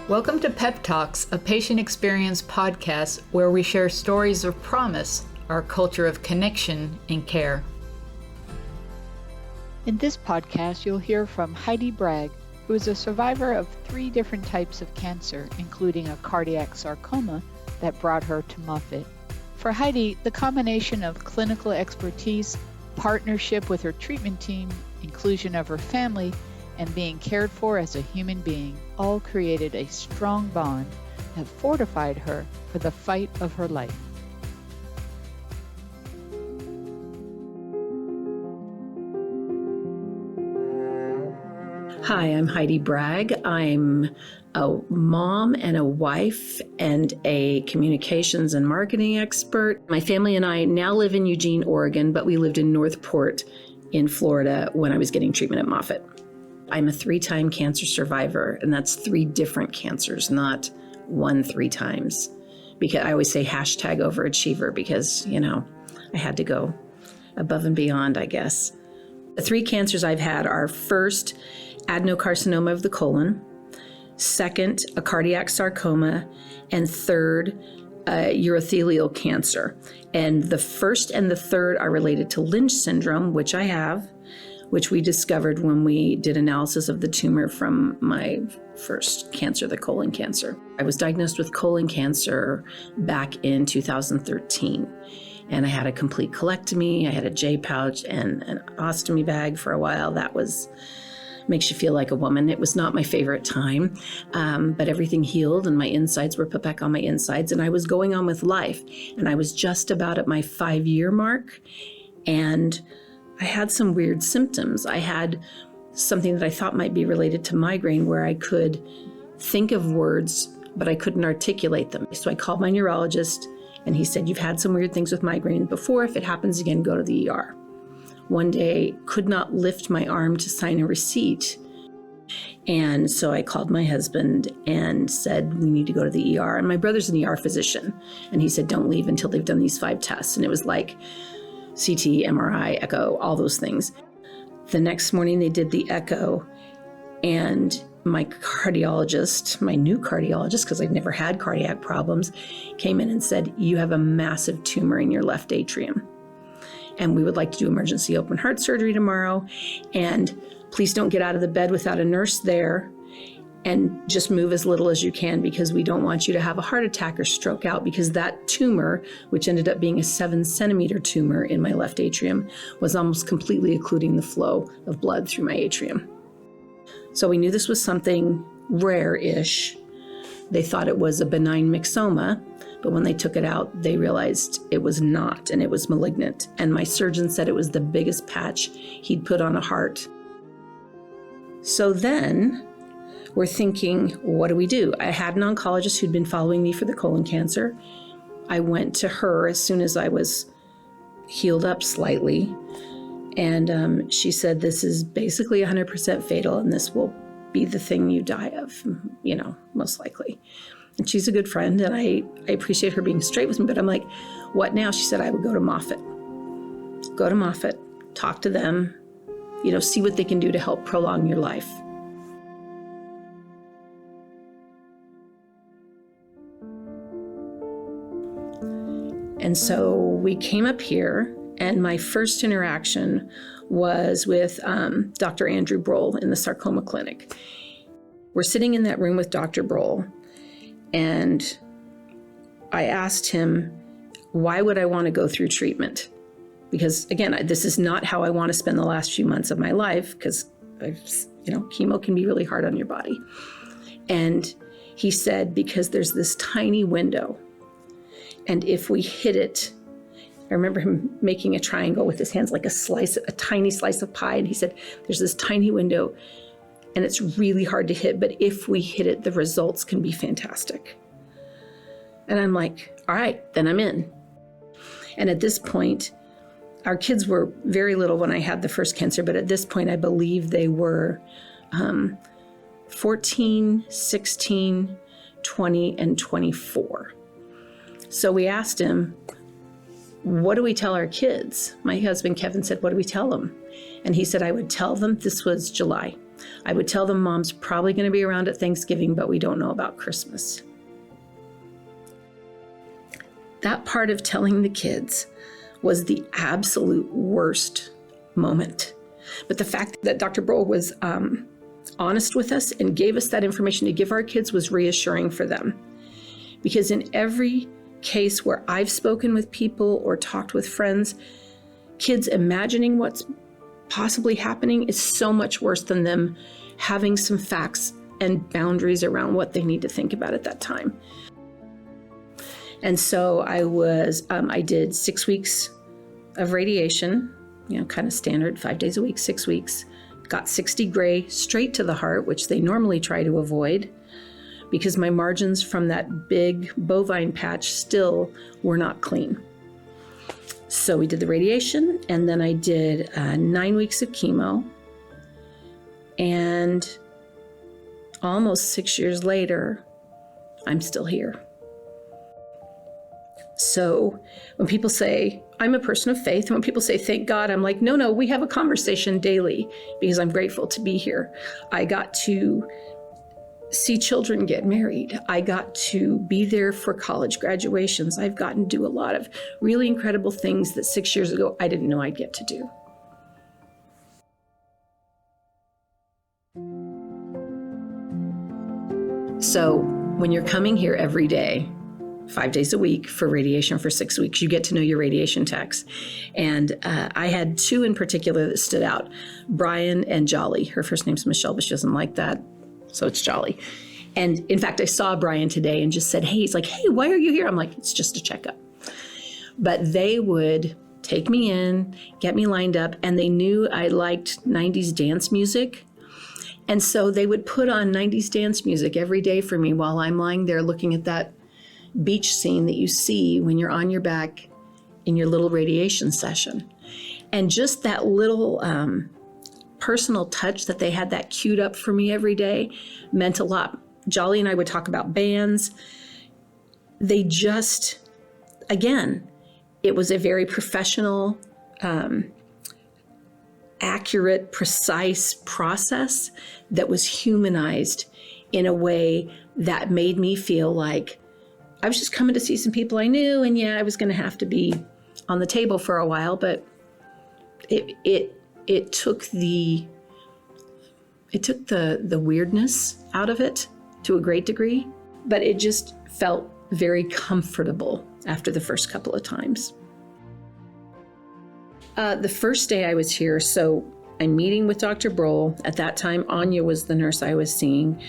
Welcome to Pep Talks, a patient experience podcast where we share stories of promise, our culture of connection and care. In this podcast, you'll hear from Heidi Bragg, who is a survivor of 3 different types of cancer, including a cardiac sarcoma that brought her to Moffitt. For Heidi, the combination of clinical expertise, partnership with her treatment team, inclusion of her family, and being cared for as a human being all created a strong bond that fortified her for the fight of her life. Hi, I'm Heidi Bragg. I'm a mom and a wife and a communications and marketing expert. My family and I now live in Eugene, Oregon, but we lived in Northport in Florida when I was getting treatment at Moffitt. I'm a 3-time cancer survivor, and that's 3 different cancers, not 3 times. Because I always say #overachiever because, I had to go above and beyond, I guess. The 3 cancers I've had are first, adenocarcinoma of the colon, second, a cardiac sarcoma, and third, urothelial cancer. And the first and the third are related to Lynch syndrome, which I have, which we discovered when we did analysis of the tumor from my first cancer, the colon cancer. I was diagnosed with colon cancer back in 2013, and I had a complete colectomy. I had a J pouch and an ostomy bag for a while. That makes you feel like a woman. It was not my favorite time, but everything healed and my insides were put back on my insides, and I was going on with life. And I was just about at my 5-year mark, and I had some weird symptoms. I had something that I thought might be related to migraine where I could think of words, but I couldn't articulate them. So I called my neurologist and he said, "You've had some weird things with migraine before. If it happens again, go to the ER." One day, could not lift my arm to sign a receipt. And so I called my husband and said, "We need to go to the ER." And my brother's an ER physician. And he said, "Don't leave until they've done these 5 tests." And it was like CT, MRI, echo, all those things. The next morning they did the echo, and my cardiologist, my new cardiologist, because I've never had cardiac problems, came in and said, "You have a massive tumor in your left atrium, and we would like to do emergency open heart surgery tomorrow, and please don't get out of the bed without a nurse there, and just move as little as you can because we don't want you to have a heart attack or stroke out," because that tumor, which ended up being a 7-centimeter tumor in my left atrium, was almost completely occluding the flow of blood through my atrium. So we knew this was something rare-ish. They thought it was a benign myxoma, but when they took it out, they realized it was not, and it was malignant. And my surgeon said it was the biggest patch he'd put on a heart. So then we're thinking, what do we do? I had an oncologist who'd been following me for the colon cancer. I went to her as soon as I was healed up slightly. And she said, "This is basically 100% fatal, and this will be the thing you die of, most likely." And she's a good friend, and I appreciate her being straight with me, but I'm like, what now? She said, "I would go to Moffitt. Go to Moffitt, talk to them, see what they can do to help prolong your life." And so we came up here, and my first interaction was with Dr. Andrew Brohl in the sarcoma clinic. We're sitting in that room with Dr. Brohl, and I asked him, why would I want to go through treatment? Because again, this is not how I want to spend the last few months of my life, because chemo can be really hard on your body. And he said, because there's this tiny window, and if we hit it, I remember him making a triangle with his hands like a tiny slice of pie. And he said, there's this tiny window and it's really hard to hit, but if we hit it, the results can be fantastic. And I'm like, all right, then I'm in. And at this point, our kids were very little when I had the first cancer, but at this point, I believe they were 14, 16, 20, and 24. So we asked him, what do we tell our kids? My husband, Kevin, said, what do we tell them? And he said, I would tell them, this was July, I would tell them Mom's probably going to be around at Thanksgiving, but we don't know about Christmas. That part of telling the kids was the absolute worst moment. But the fact that Dr. Brohl was honest with us and gave us that information to give our kids was reassuring for them. Because in every case where I've spoken with people or talked with friends, kids imagining what's possibly happening is so much worse than them having some facts and boundaries around what they need to think about at that time. And so I did 6 weeks of radiation, kind of standard, 5 days a week, 6 weeks, got 60 gray straight to the heart, which they normally try to avoid because my margins from that big bovine patch still were not clean. So we did the radiation, and then I did 9 weeks of chemo. And almost 6 years later, I'm still here. So when people say, I'm a person of faith, and when people say, thank God, I'm like, no, we have a conversation daily because I'm grateful to be here. I got to see children get married. I got to be there for college graduations. I've gotten to do a lot of really incredible things that 6 years ago I didn't know I'd get to do. So when you're coming here every day, 5 days a week for radiation for 6 weeks, you get to know your radiation techs. And I had two in particular that stood out, Brian and Jolly. Her first name's Michelle, but she doesn't like that, so it's Jolly. And in fact, I saw Brian today and just said, hey, he's like, hey, why are you here? I'm like, it's just a checkup. But they would take me in, get me lined up, and they knew I liked 90s dance music. And so they would put on 90s dance music every day for me while I'm lying there looking at that beach scene that you see when you're on your back in your little radiation session. And just that little personal touch that they had that queued up for me every day meant a lot. Jolly and I would talk about bands. They just, again, it was a very professional, accurate, precise process that was humanized in a way that made me feel like I was just coming to see some people I knew, and I was going to have to be on the table for a while, but it took the weirdness out of it to a great degree, but it just felt very comfortable after the first couple of times. The first day I was here, so I'm meeting with Dr. Brohl. At that time, Anya was the nurse I was seeing.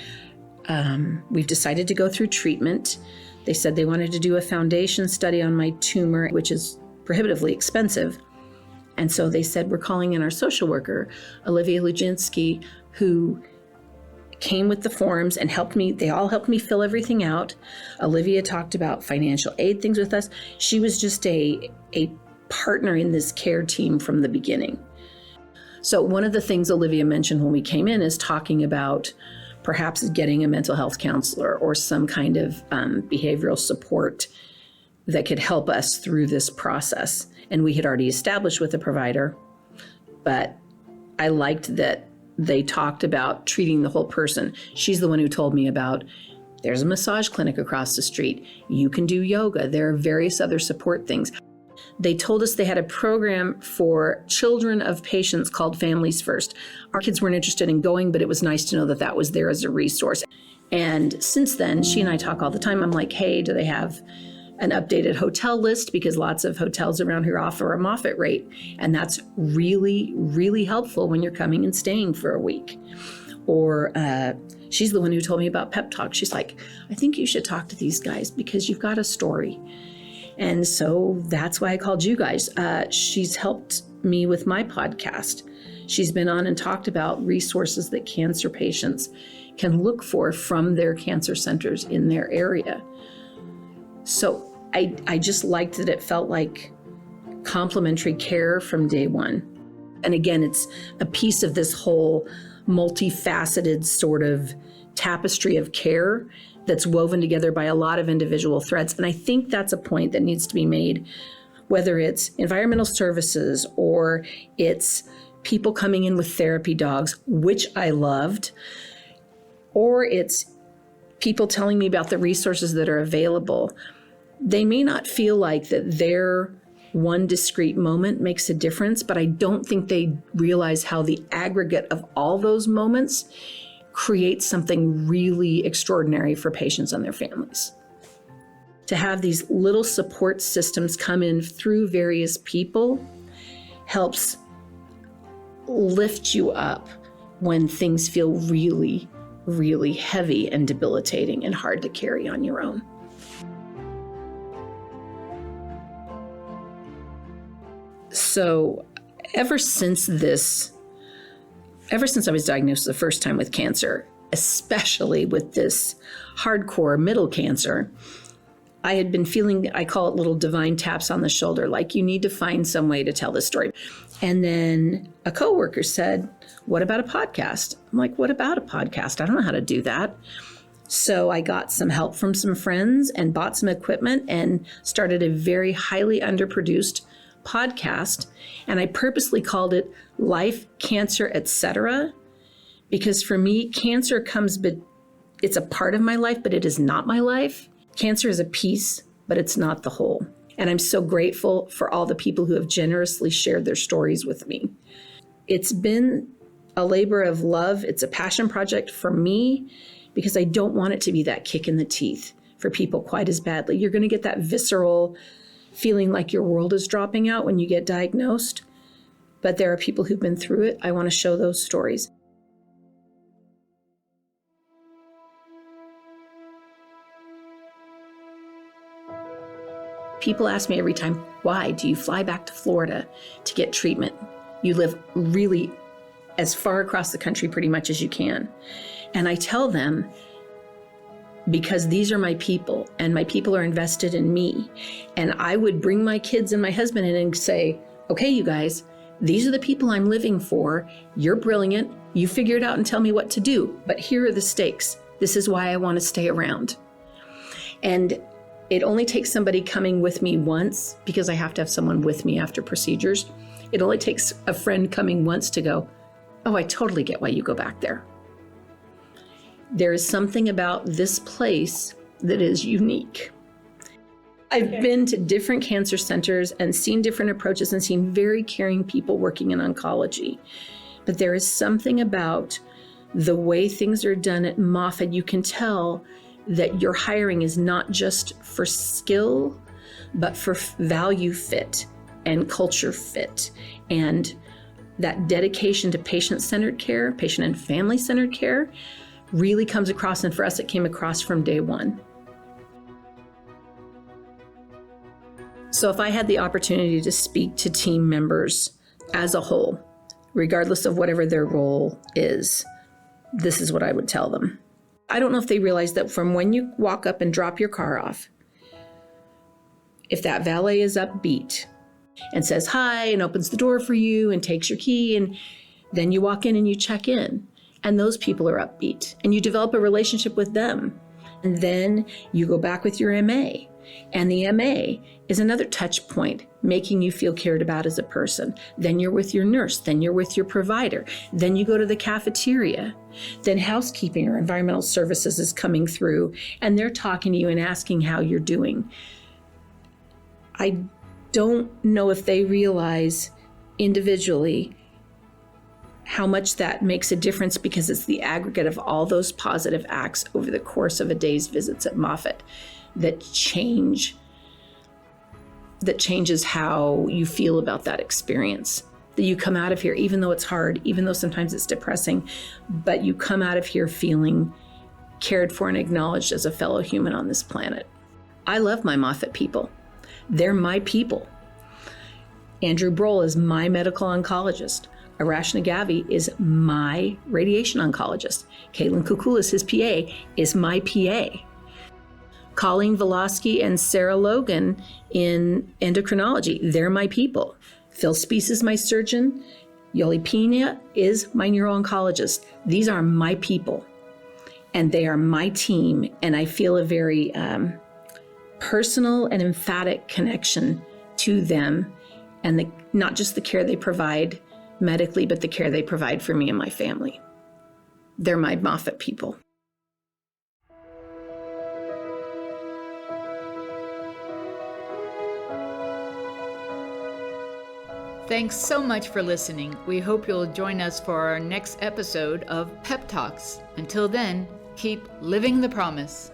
We've decided to go through treatment. They said they wanted to do a foundation study on my tumor, which is prohibitively expensive. And so they said, we're calling in our social worker, Olivia Luginski, who came with the forms and helped me. They all helped me fill everything out. Olivia talked about financial aid things with us. She was just a partner in this care team from the beginning. So one of the things Olivia mentioned when we came in is talking about perhaps getting a mental health counselor or some kind of behavioral support that could help us through this process. And we had already established with a provider, but I liked that they talked about treating the whole person. She's the one who told me about, there's a massage clinic across the street. You can do yoga. There are various other support things. They told us they had a program for children of patients called Families First. Our kids weren't interested in going, but it was nice to know that that was there as a resource. And since then, she and I talk all the time. I'm like, hey, do they have an updated hotel list? Because lots of hotels around here offer a Moffitt rate. And that's really, really helpful when you're coming and staying for a week. Or she's the one who told me about Pep Talk. She's like, I think you should talk to these guys because you've got a story. And so that's why I called you guys. She's helped me with my podcast. She's been on and talked about resources that cancer patients can look for from their cancer centers in their area. So I just liked that it felt like complementary care from day one. And again, it's a piece of this whole multifaceted sort of tapestry of care that's woven together by a lot of individual threads. And I think that's a point that needs to be made, whether it's environmental services or it's people coming in with therapy dogs, which I loved, or it's people telling me about the resources that are available. They may not feel like that their one discrete moment makes a difference, but I don't think they realize how the aggregate of all those moments creates something really extraordinary for patients and their families. To have these little support systems come in through various people helps lift you up when things feel really, really heavy and debilitating and hard to carry on your own. So ever since I was diagnosed the first time with cancer, especially with this hardcore middle cancer, I had been feeling, I call it little divine taps on the shoulder, like you need to find some way to tell this story. And then a coworker said, what about a podcast? I'm like, what about a podcast? I don't know how to do that. So I got some help from some friends and bought some equipment and started a very highly underproduced podcast. And I purposely called it Life, Cancer, Etc. Because for me, cancer comes, but it's a part of my life, but it is not my life. Cancer is a piece, but it's not the whole. And I'm so grateful for all the people who have generously shared their stories with me. It's been a labor of love. It's a passion project for me because I don't want it to be that kick in the teeth for people quite as badly. You're going to get that visceral feeling like your world is dropping out when you get diagnosed. But there are people who've been through it. I want to show those stories. People ask me every time, why do you fly back to Florida to get treatment? You live really as far across the country pretty much as you can. And I tell them, because these are my people and my people are invested in me. And I would bring my kids and my husband in and say, okay, you guys, these are the people I'm living for. You're brilliant. You figure it out and tell me what to do. But here are the stakes. This is why I want to stay around. And it only takes somebody coming with me once, because I have to have someone with me after procedures. It only takes a friend coming once to go, oh, I totally get why you go back there. There is something about this place that is unique. I've been to different cancer centers and seen different approaches and seen very caring people working in oncology. But there is something about the way things are done at Moffitt. You can tell that your hiring is not just for skill, but for value fit and culture fit. And that dedication to patient-centered care, patient and family-centered care, really comes across. And for us, it came across from day one. So if I had the opportunity to speak to team members as a whole, regardless of whatever their role is, this is what I would tell them. I don't know if they realize that from when you walk up and drop your car off, if that valet is upbeat and says hi and opens the door for you and takes your key, and then you walk in and you check in, and those people are upbeat and you develop a relationship with them. And then you go back with your MA, and the MA is another touch point, making you feel cared about as a person. Then you're with your nurse, then you're with your provider, then you go to the cafeteria, then housekeeping or environmental services is coming through, and they're talking to you and asking how you're doing. I don't know if they realize individually how much that makes a difference, because it's the aggregate of all those positive acts over the course of a day's visits at Moffitt that changes how you feel about that experience. That you come out of here, even though it's hard, even though sometimes it's depressing, but you come out of here feeling cared for and acknowledged as a fellow human on this planet. I love my Moffitt people. They're my people. Andrew Brohl is my medical oncologist. Arash Nagavi is my radiation oncologist. Caitlin Kukulis, his PA, is my PA. Colleen Volosky and Sarah Logan in endocrinology, they're my people. Phil Spees is my surgeon. Yoli Pina is my neuro-oncologist. These are my people, and they are my team, and I feel a very personal and emphatic connection to them, and not just the care they provide medically, but the care they provide for me and my family. They're my Moffitt people. Thanks so much for listening. We hope you'll join us for our next episode of Pep Talks. Until then, keep living the promise.